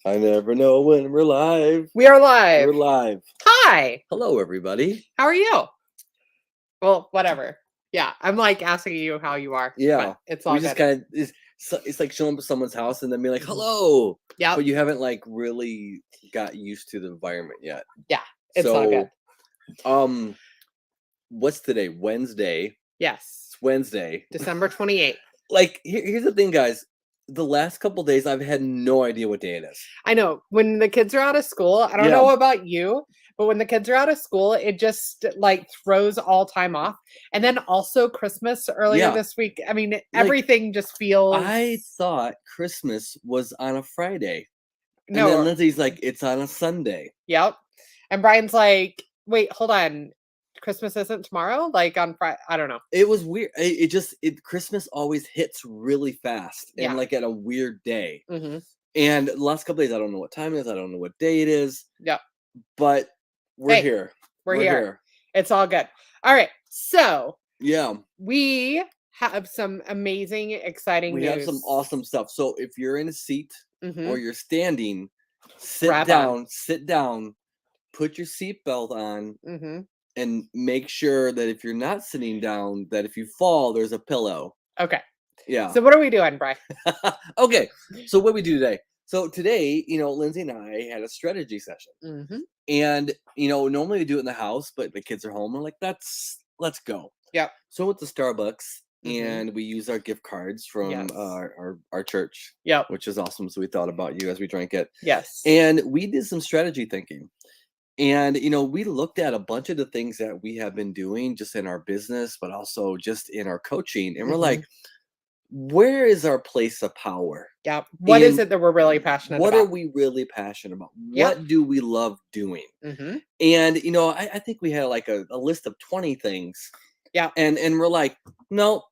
I never know when we're live. We are live. We're live. Hi. Hello, everybody. How are you? Well, whatever. Yeah, I'm like asking you how you are. Yeah, But it's all we good. just kind of it's like showing up at someone's house and then be like, Mhm. "Hello," Yep. but you haven't like really got used to the environment yet. Yeah, it's all good. Um, what's today? Wednesday. Yes. It's Wednesday. December 28th. Like, here's the thing, guys. The last couple days, I've had no idea what day it is. I know. When the kids are out of school, I don't Yeah. know about you, but when the kids are out of school, it just like throws all time off. And then also Christmas earlier Yeah. this week. I mean, everything just feels. I thought Christmas was on a Friday. And No. then Lindsay's like, it's on a Sunday. Yep. And Brian's like, wait, hold on. Christmas isn't tomorrow? Like on Friday? I don't know. It was weird. Christmas always hits really fast and Yeah. like at a weird day. Mm-hmm. And the last couple days, I don't know what time it is. I don't know what day it is. Yep. But we're Hey, here. We're here. It's all good. All right. So yeah, we have some amazing, exciting we news. have some awesome stuff. So if you're in a seat or you're standing, Grab on. sit down, put your seatbelt on, and make sure that if you're not sitting down, that if you fall, there's a pillow. Okay. Yeah. So what are we doing, Brian? Okay. So what we do today? So today, Lindsay and I had a strategy session, and normally we do it in the house, but the kids are home. We're like, let's go. Yeah. So with the Starbucks, and we use our gift cards from our church. Yeah. Which is awesome. So we thought about you as we drank it. Yes. And we did some strategy thinking. And, we looked at a bunch of the things that we have been doing just in our business, but also just in our coaching. And we're like, where is our place of power? Yeah. What is it that we're really passionate about? What are we really passionate about? What do we love doing? And, I think we had like a list of 20 things. Yeah. And we're like, no.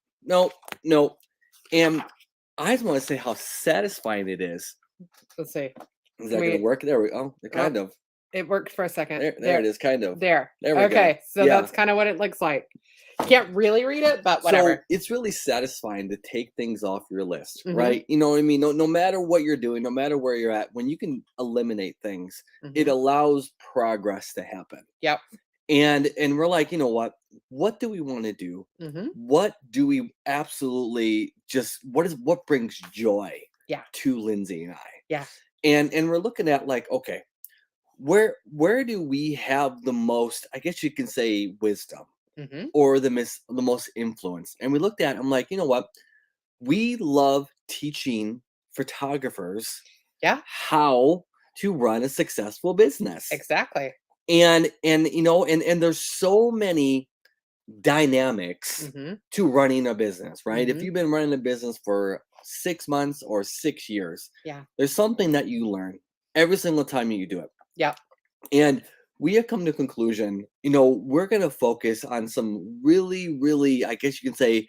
And I just want to say how satisfying it is. Let's see. Is that going to work? There we go. Kind of. It worked for a second. There it is, kind of. There we go. Okay, so that's kind of what it looks like. Can't really read it, but whatever. So it's really satisfying to take things off your list, right? You know what I mean? No matter what you're doing, no matter where you're at, when you can eliminate things, it allows progress to happen. Yep. And we're like, you know what do we want to do? What do we absolutely what brings joy to Lindsay and I? Yeah. And we're looking at like, okay, where do we have the most, I guess you can say, wisdom or the most influence? And we looked at it, I'm like, you know what? We love teaching photographers how to run a successful business. Exactly. And there's so many dynamics to running a business, right? If you've been running a business for 6 months or 6 years, there's something that you learn every single time you do it. Yeah. And we have come to a conclusion, we're going to focus on some really, really, I guess you could say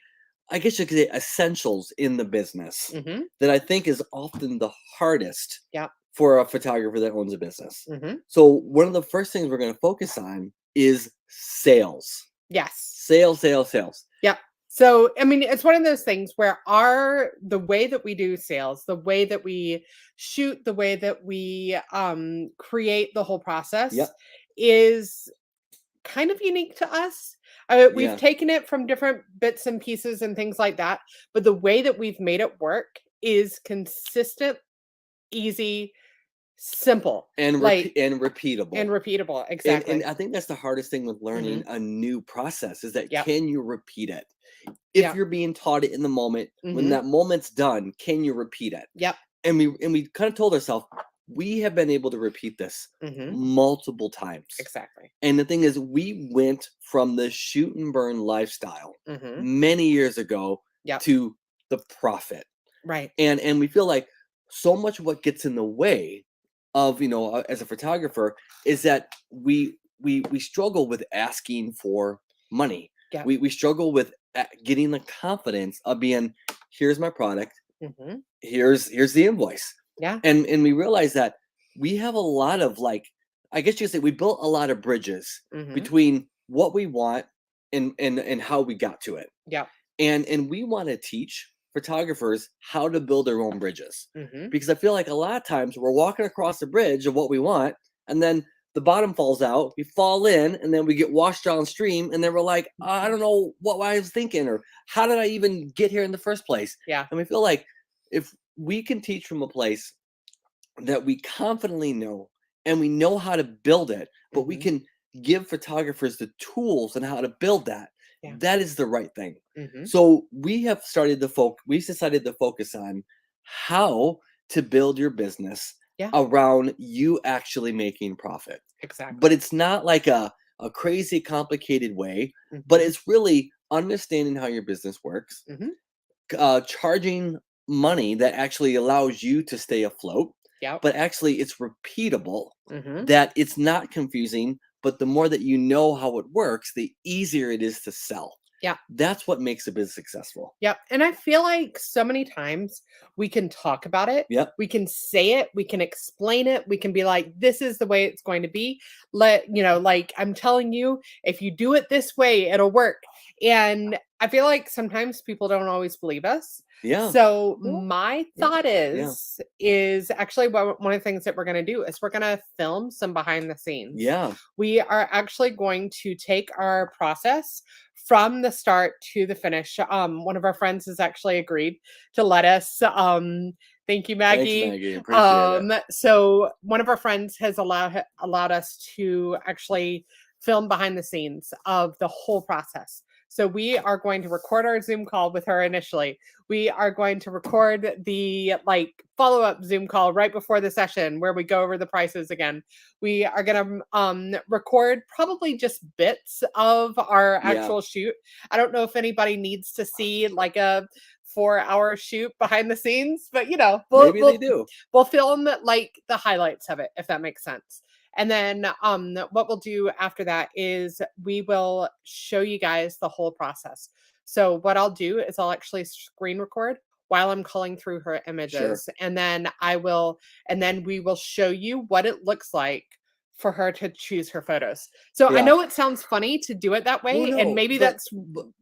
essentials in the business that I think is often the hardest for a photographer that owns a business. So one of the first things we're going to focus on is sales. Yes. Sales. Yeah. So, I mean, it's one of those things where the way that we do sales, the way that we shoot, the way that we create the whole process is kind of unique to us. We've taken it from different bits and pieces and things like that, but the way that we've made it work is consistent, easy, simple, and and repeatable. Exactly. And I think that's the hardest thing with learning a new process is that can you repeat it? If you're being taught it in the moment, when that moment's done, can you repeat it? Yep. And we kind of told ourselves, we have been able to repeat this multiple times. Exactly. And the thing is, we went from the shoot and burn lifestyle many years ago to the profit. Right. And we feel like so much of what gets in the way of, as a photographer is that we struggle with asking for money. Yeah. We struggle with getting the confidence of being, here's my product, here's the invoice. Yeah. And we realize that we have a lot of, like, I guess you could say we built a lot of bridges between what we want and how we got to it. Yeah. And we want to teach photographers how to build their own bridges. Mhm. Because I feel like a lot of times we're walking across the bridge of what we want, and then the bottom falls out, we fall in, and then we get washed downstream, and then we're like, I don't know what I was thinking, or how did I even get here in the first place? Yeah. And we feel like if we can teach from a place that we confidently know and we know how to build it, but we Mhm. can give photographers the tools and how to build that, Yeah. that is the right thing. Mhm. So we have started to we've decided to focus on how to build your business Yeah. around you actually making profit. But Exactly. it's not like a crazy complicated way, but Mhm. it's really understanding how your business works, Mhm. charging money that actually allows you to stay afloat, Yep. but actually it's repeatable, Mhm. that it's not confusing, but the more that you know how it works, the easier it is to sell. Yeah. That's what makes a business successful. Yep. And I feel like so many times we can talk about it, Yep. we can say it, we can explain it, we can be like, this is the way it's going to be. Like I'm telling you, if you do it this way, it'll work. And I feel like sometimes people don't always believe us. Yeah. So Well, my yeah. thought Yeah. is actually one of the things that we're going to do is we're going to film some behind the scenes. Yeah. We are actually going to take our process from the start to the finish. One of our friends has actually agreed to let us. Thank you, Thanks, Maggie. Maggie. Appreciate it. So one of our friends has allowed us to actually film behind the scenes of the whole process. So we are going to record our Zoom call with her initially. We are going to record the follow-up Zoom call right before the session where we go over the prices again. We are going to record probably just bits of our Yeah. actual shoot. I don't know if anybody needs to see like a 4-hour shoot behind the scenes, but we'll Maybe they we'll do. we'll film like the highlights of it if that makes sense. And then what we'll do after that is we will show you guys the whole process. So what I'll do is I'll actually screen record while I'm calling through her Sure. images, and then we will show you what it looks like for her to choose her photos. So I Yeah. know it sounds funny to do it that Well, way, and no, maybe that's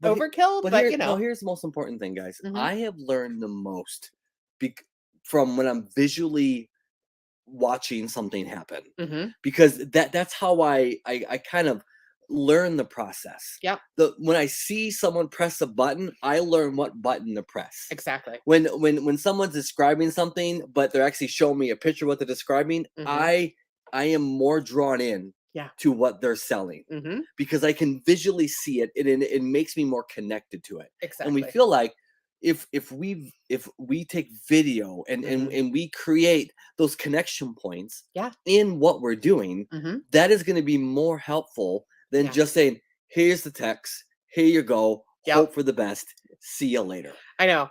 overkill, but but here, no, here's the most important thing, guys. Mhm. I have learned the most bec- from when I'm visually watching something happen, Mhm. because that's how I kind of learn the process. Yep. When I see someone press a button, I learn what button to press. Exactly. When someone's describing something, but they're actually showing me a picture of what they're describing, Mhm. I am more drawn in Yeah. to what they're selling, Mhm. because I can visually see it, and it makes me more connected to it. And we Exactly. feel like if we take video and Mhm. and we create those connection points Yeah. in what we're doing, Mhm. that is going to be more helpful than Yeah. just saying, here's the text, here you go, Yep. hope for the best, see you later. I know.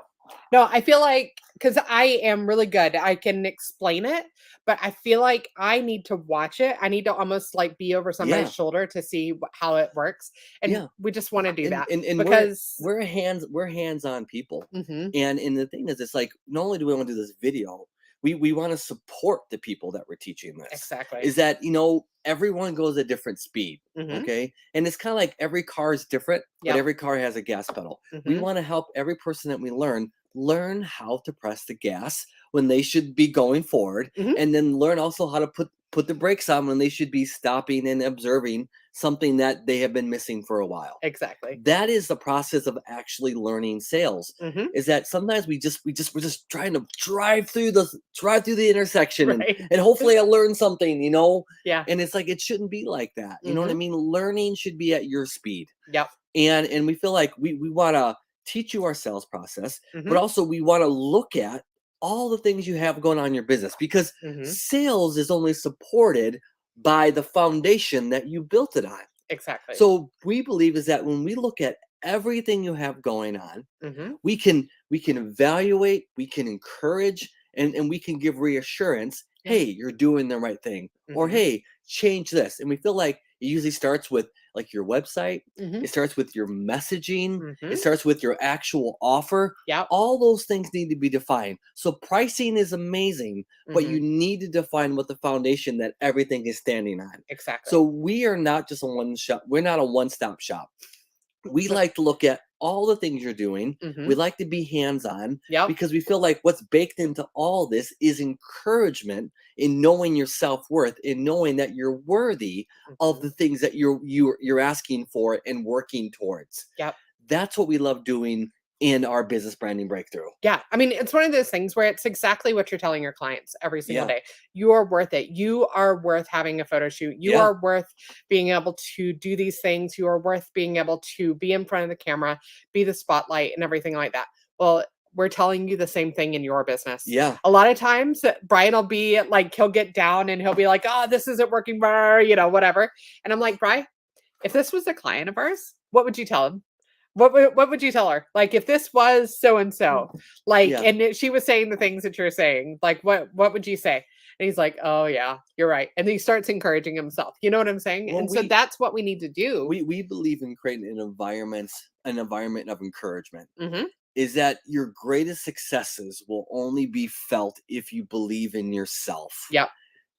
No, I feel like because I am really good, I can explain it, but I feel like I need to watch it. I need to almost like be over somebody's Yeah. shoulder to see how it works, and Yeah. we just want to do and that and, and we're because. we're hands-on people. Mhm. And the thing is, it's like, not only do we want to do this video, we want to support the people that we're teaching this. Exactly. Is that, everyone goes at different speed. Mhm. Okay, and it's kind of like every car is different, but Yep. every car has a gas pedal. We Mhm. want to help every person that we learn how to press the gas when they should be going forward, Mhm. and then learn also how to put the brakes on when they should be stopping and observing something that they have been missing for a while. Exactly. That is the process of actually learning sales. Mhm. Is that sometimes we're just trying to drive through the intersection, and Right. and hopefully I learn something. Yeah. And it's like, it shouldn't be like that. You know what I Mhm. mean? Learning should be at your speed. Yep. And we feel like we want to teach you our sales process, but Mhm. also we want to look at all the things you have going on in your business, because Mhm. sales is only supported by the foundation that you built it on. Exactly. So we believe is that when we look at everything you have going on, Mhm. we can evaluate, we can encourage, and we can give reassurance. Yeah. Hey, you're doing the right thing, or Mhm. hey, change this. And we feel like it usually starts with like your website. Mhm. It starts with your messaging. It Mhm. starts with your actual offer. Yep. All those things need to be defined. So pricing is amazing, but you Mhm. need to define what the foundation that everything is standing on. Exactly. So we are not just a one shop. We're not a one-stop shop. We like to look at all the things you're doing. We Mhm. like to be hands-on Yep. because we feel like what's baked into all this is encouragement in knowing your self-worth, in knowing that you're worthy of Mhm. the things that you're asking for and working towards. Yep. That's what we love doing in our business branding breakthrough. Yeah, I mean, it's one of those things where it's exactly what you're telling your clients every single Yeah. day. You are worth it. You are worth having a photo shoot. You Yeah. are worth being able to do these things. You are worth being able to be in front of the camera, be the spotlight, and everything like that. Well, we're telling you the same thing in your business. Yeah. A lot of times, Brian will be like, he'll get down and he'll be like, oh, this isn't working, whatever. And I'm like, Brian, if this was a client of ours, what would you tell him? What would you tell her? Like, if this was so and so, like, Yeah. and she was saying the things that you're saying, like, what would you say? And he's like, "Oh yeah, you're right." And he starts encouraging himself. You know what I'm saying? Well, And so that's what we need to do. we believe in creating an environment of encouragement. Mhm. Is that your greatest successes will only be felt if you believe in yourself. Yep.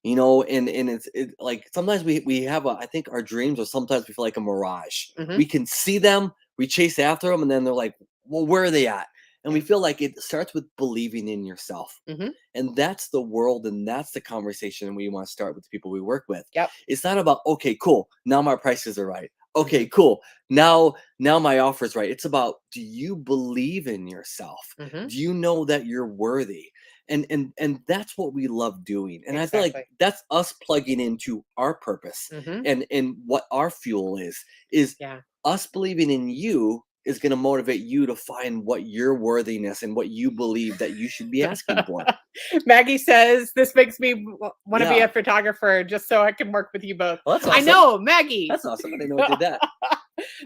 And it's like sometimes we have I think our dreams, or sometimes we feel like a mirage. Mhm. We can see them, we chase after them, and then they're like, well, where are they at? And we Yeah. feel like it starts with believing in yourself. Mhm. And that's the world, and that's the conversation we want to start with the people we work with. Yep. It's not about, okay, cool, now my prices are right. Okay, Mhm. cool. Now my offer's right. It's about, do you believe in yourself? Mhm. Do you know that you're worthy? And that's what we love doing. And I feel like Exactly. that's us plugging into our purpose, Mhm. and what our fuel is Yeah. us believing in you is going to motivate you to find what your worthiness and what you believe that you should be asking for. Maggie says, "This makes me want to be Yeah. a photographer just so I can work with you both." Well, that's I awesome. know, Maggie. That's awesome. I didn't know it did that.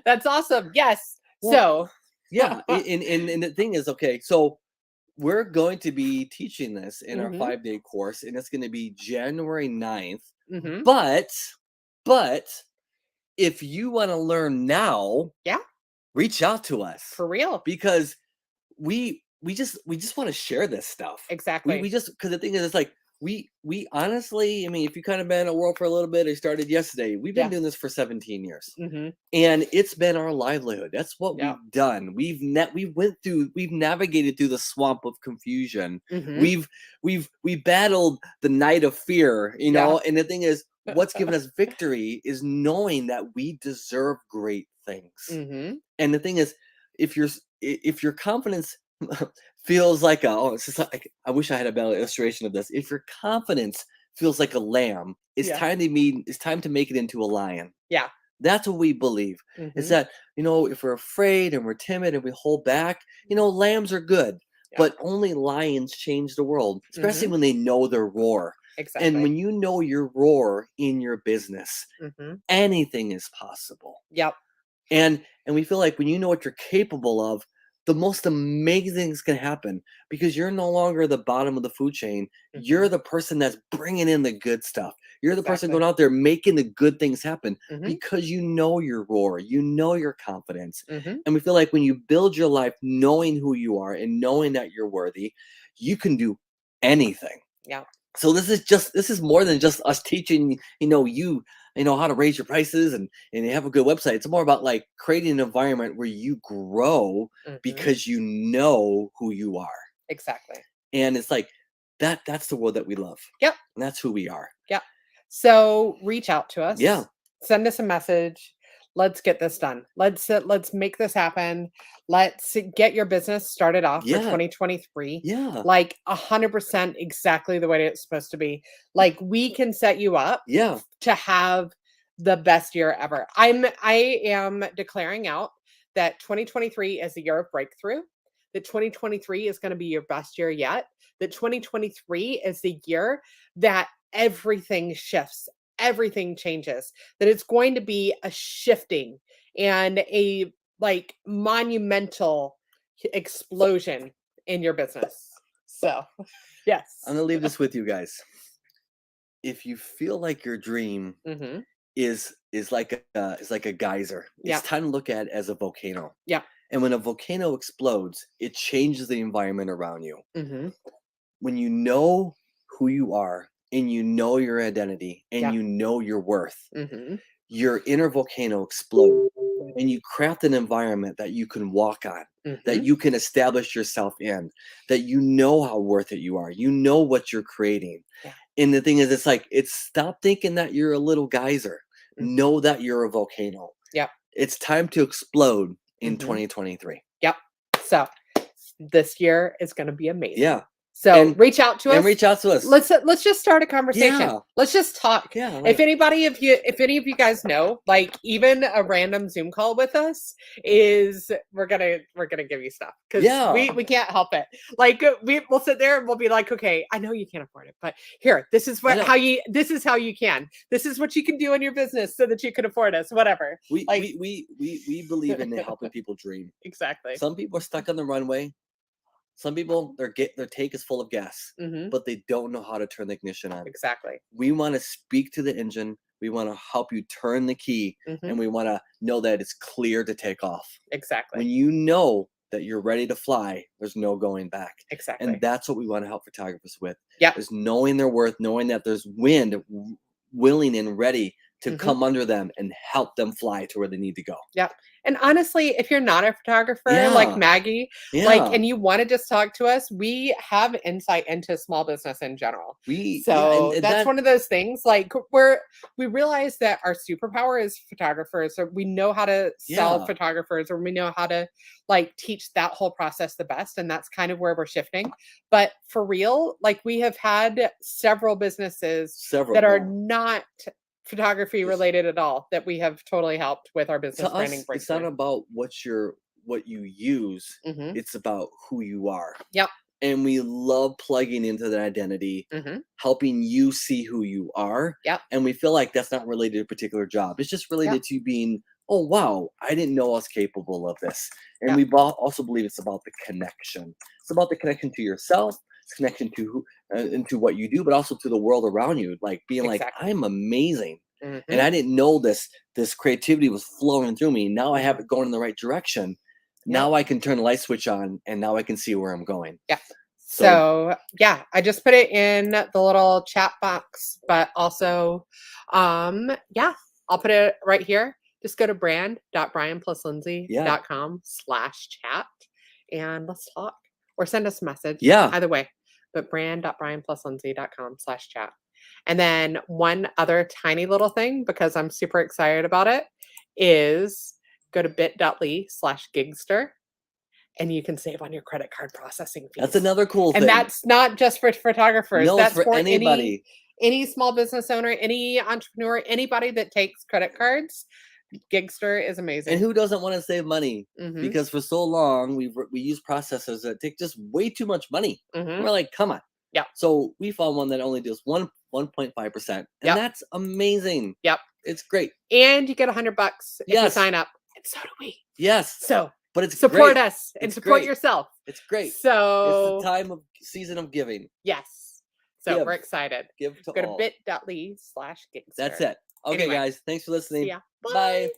That's awesome. Yes. Well, So, yeah. And the thing is, okay, so we're going to be teaching this in our mhm. 5-day course, and it's going to be January 9th. Mhm. But, but if you want to learn now, Yeah, reach out to us, for real. because we just want to share this stuff. We Exactly. just, because the thing is, it's like we honestly, I mean, if you kind of been in a world for a little bit, I started yesterday. We've been Yeah. doing this for 17 years. Mhm. And it's been our livelihood. That's what Yeah. we've done. We've navigated through the swamp of confusion. Mhm. We battled the night of fear, Yeah. and the thing is, what's given us victory is knowing that we deserve great things. Mhm. And the thing is, if your confidence feels like it's just like, I wish I had a better illustration of this. If your confidence feels like a lamb, Yeah. it's time to make it into a lion. Yeah. That's what we believe. Is Mhm. that, if we're afraid and we're timid and we hold back, lambs are good, Yeah. but only lions change the world, especially Mhm. when they know their roar. And Exactly. when you know your roar in your business, Mhm. anything is possible. Yep. And we feel like when you know what you're capable of, the most amazing things can happen, because you're no longer the bottom of the food chain. You're Mhm. the person that's bringing in the good stuff. You're the person going Exactly. out there making the good things happen, Mhm. because you know your roar, you know your confidence. Mhm. And we feel like when you build your life knowing who you are and knowing that you're worthy, you can do anything. Yeah. So this is more than just us teaching, how to raise your prices and have a good website. It's more about like creating an environment where you grow Mhm. because you know who you are. Exactly. And it's like that's the world that we love. Yep. And that's who we are. Yep. So reach out to Yeah. us. Send us a message. Let's get this done. Let's make this happen. Let's get your business started off for Yeah. 2023 Yeah. like 100% exactly the way it's supposed to be. Like, we can set you up Yeah. to have the best year ever. I am declaring out that 2023 is the year of breakthrough. That 2023 is going to be your best year yet. That 2023 is the year that everything shifts, everything changes. That it's going to be a shifting and a like monumental explosion in your business. So, I'm yes. gonna leave this with you guys. If you feel like your dream Mhm. is like a geyser, it's Yeah. time to look at it as a volcano. Yeah. And when a volcano explodes, it changes the environment around you. Mhm. When you know who you are and you know your identity and Yeah. you know your worth, Mhm. your inner volcano explodes. and you craft an environment that you can walk on, that Mhm. you can establish yourself in, that you know how worth it you are. You know what you're creating. Yeah. And the thing is, it's stop thinking that you're a little geyser. Mhm. Know that you're a volcano. Yep. It's time to explode in Mhm. 2023. Yep. So this year is going to be amazing. Yeah. So And reach out to us. reach out to us. Let's just start a conversation. Yeah. Let's just talk. Yeah. If Like, if any of you guys know, like even a random Zoom call with us is we're gonna give you stuff because yeah. we can't help it. Like we'll sit there and we'll be like, okay, I know you can't afford it, but here, this is I know. this is how you can. This is what you can do in your business so that you can afford us. Whatever. We Like we believe in helping people dream. exactly. Some people are stuck on the runway. Some people their tank is full of gas, Hmm. but they don't know how to turn the ignition on. Exactly. We want to speak to the engine. We want to help you turn the key, Hmm. and we want to know that it's clear to take off. Exactly. When you know that you're ready to fly, there's no going back. Exactly. And that's what we want to help photographers with. Yep. Is knowing their worth, knowing that there's wind willing and ready to Mhm. come under them and help them fly to where they need to go. Yeah. And honestly, if you're not a photographer like Yeah. Maggie, like, Yeah. and you want to just talk to us, we have insight into small business in general. And So that's that one of those things. Like, we realize that our superpower is photographers, or we know how to sell yeah. photographers, or we know how to like teach that whole process the best. And that's kind of where we're shifting. But for real, like, we have had several businesses Several that are more. not photography Just related at all that we have totally helped with our business to branding us, it's not breakthrough. about what you use. Mhm. It's about who you are. Yep. And we love plugging into that identity, Mhm. helping you see who you are. Yep. And we feel like that's not related to a particular job. It's just Yep. related to being, oh wow, I didn't know I was capable of this. And Yep. we also believe it's about the connection. It's about the connection to yourself. It's connection to who into what you do, but also to the world around you. Like being like, Exactly. I'm amazing. And Mhm. I didn't know this creativity was flowing through me. Now I have Mhm. it going in the right direction. Yep. Now I can turn the light switch on and now I can see where I'm going. Yeah. So So, yeah, I just put it in the little chat box, but also, yeah, I'll put it right here. Just go to yeah. brand.brianpluslindsay.com/chat and let's talk or send us a message. Yeah. Either way, but brand.brianpluslindsay.com/chat. And then one other tiny little thing, because I'm super excited about it, is go to bit.ly/gigster and you can save on your credit card processing That's fees. another cool And thing. that's not just for photographers. No, it's That's for for anybody. any small business owner, any entrepreneur, anybody that takes credit cards. Gigster is And amazing. who doesn't want to save money? Mhm. Because for so long we use processors that take just way too much money. Mhm. We're like, come on. Yep. So we found one that only does 1.5%. And Yep. that's amazing. Yep. It's great. And you get $100 if you Yes. sign up. And so do we. Yes. So But it's support great. us and It's support great. yourself. It's great. It's the So time of season of giving. yes. So Give. we're excited. Give to Go to all. bit.ly/gigster. That's it. Okay, Anyway, guys. Thanks for see listening. ya. Bye.